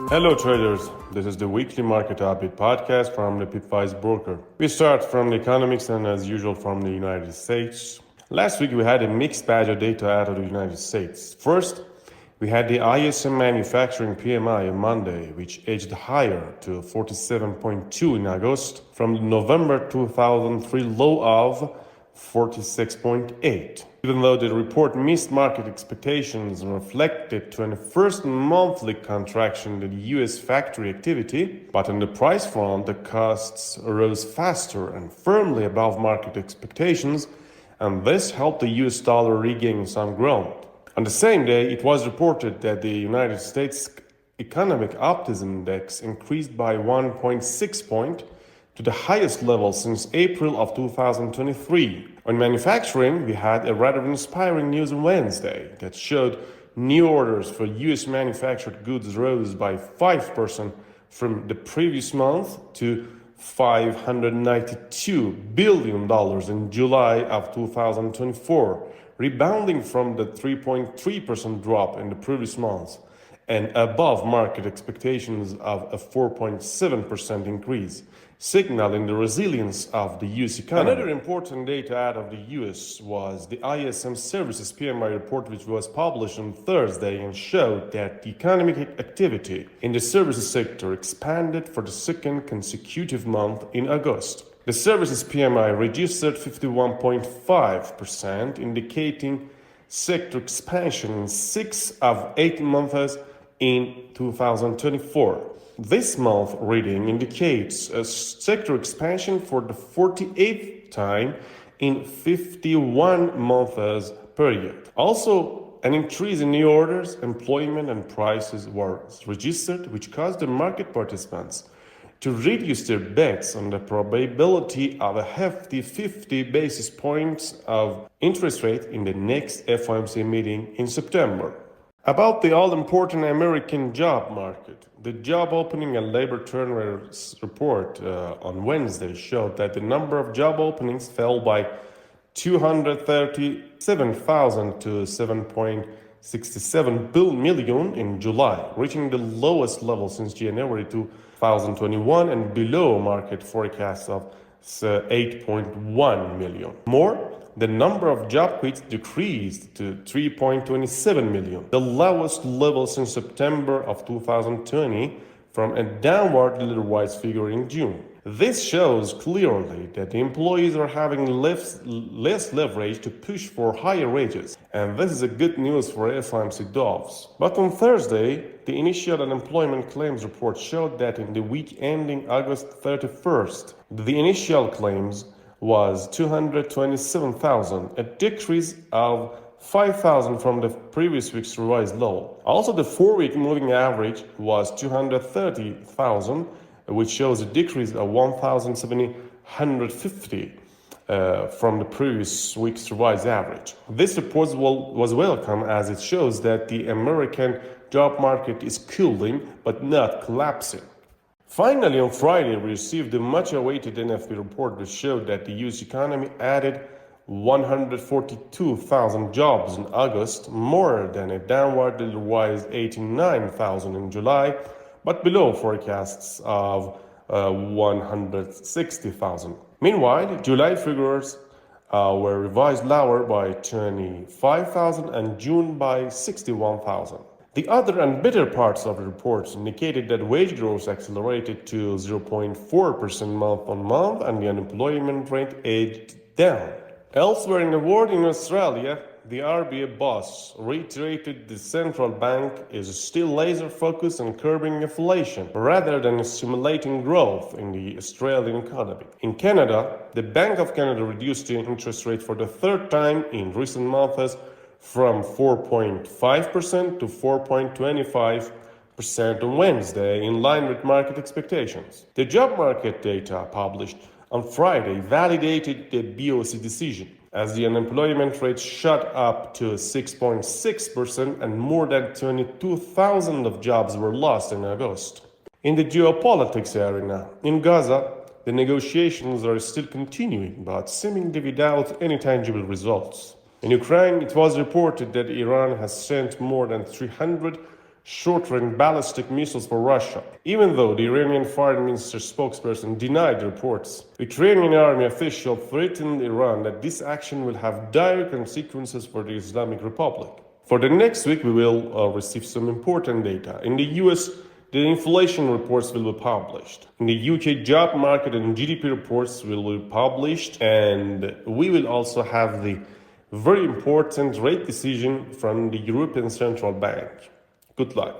Hello traders, this is the weekly market update podcast from the PIP broker. We start from the economics and as usual from the United States. Last week we had a mixed bag of data out of the United States. First, we had the ISM Manufacturing PMI on Monday, which edged higher to 47.2 in August from the November 2003 low of 46.8. Even though the report missed market expectations and reflected to a first monthly contraction in the US factory activity, but on the price front, the costs rose faster and firmly above market expectations, and this helped the US dollar regain some ground. On the same day, it was reported that the United States Economic Optimism Index increased by 1.6 points to the highest level since April of 2023. On manufacturing, we had a rather inspiring news on Wednesday that showed new orders for US manufactured goods rose by 5% from the previous month to $592 billion in July of 2024, rebounding from the 3.3% drop in the previous month and above market expectations of a 4.7% increase, signaling the resilience of the US economy. Another important data out of the US was the ISM Services PMI report, which was published on Thursday and showed that the economic activity in the services sector expanded for the second consecutive month in August. The services PMI registered 51.5%, indicating sector expansion in 6 of 8 months in 2024. This month reading indicates a sector expansion for the 48th time in 51 months period. Also, an increase in new orders, employment and prices was registered, which caused the market participants to reduce their bets on the probability of a hefty 50 basis points of interest rate in the next FOMC meeting in September. About the all-important American job market, the job opening and labor turnover report on Wednesday showed that the number of job openings fell by 237,000 to 7.67 million in July, reaching the lowest level since January 2021 and below market forecasts of 8.1 million. More, the number of job quits decreased to 3.27 million, the lowest level since September of 2020, from a downwardly revised figure in June. This shows clearly that the employees are having less leverage to push for higher wages, and this is a good news for FOMC doves. But on Thursday, the initial unemployment claims report showed that in the week ending August 31st, the initial claims was 227,000, a decrease of 5,000 from the previous week's revised low. Also, the 4-week moving average was 230,000, which shows a decrease of 1,750 from the previous week's revised average. This report was welcome as it shows that the American job market is cooling but not collapsing. Finally, on Friday, we received the much-awaited NFP report which showed that the US economy added 142,000 jobs in August, more than a downwardly revised 89,000 in July, but below forecasts of 160,000. Meanwhile, July figures were revised lower by 25,000 and June by 61,000. The other and better parts of the reports indicated that wage growth accelerated to 0.4% month-on-month and the unemployment rate edged down. Elsewhere in the world, in Australia, the RBA boss reiterated the central bank is still laser-focused on curbing inflation rather than stimulating growth in the Australian economy. In Canada, the Bank of Canada reduced the interest rate for the third time in recent months from 4.5% to 4.25% on Wednesday, in line with market expectations. The job market data published on Friday validated the BOC decision, as the unemployment rate shot up to 6.6% and more than 22,000 of jobs were lost in August. In the geopolitics arena, in Gaza, the negotiations are still continuing, but seemingly without any tangible results. In Ukraine, it was reported that Iran has sent more than 300 short-range ballistic missiles for Russia. Even though the Iranian foreign minister spokesperson denied the reports, Ukrainian army officials threatened Iran that this action will have dire consequences for the Islamic Republic. For the next week, we will receive some important data. In the US, the inflation reports will be published. In the UK, job market and GDP reports will be published, and we will also have the very important rate decision from the European Central Bank. Good luck.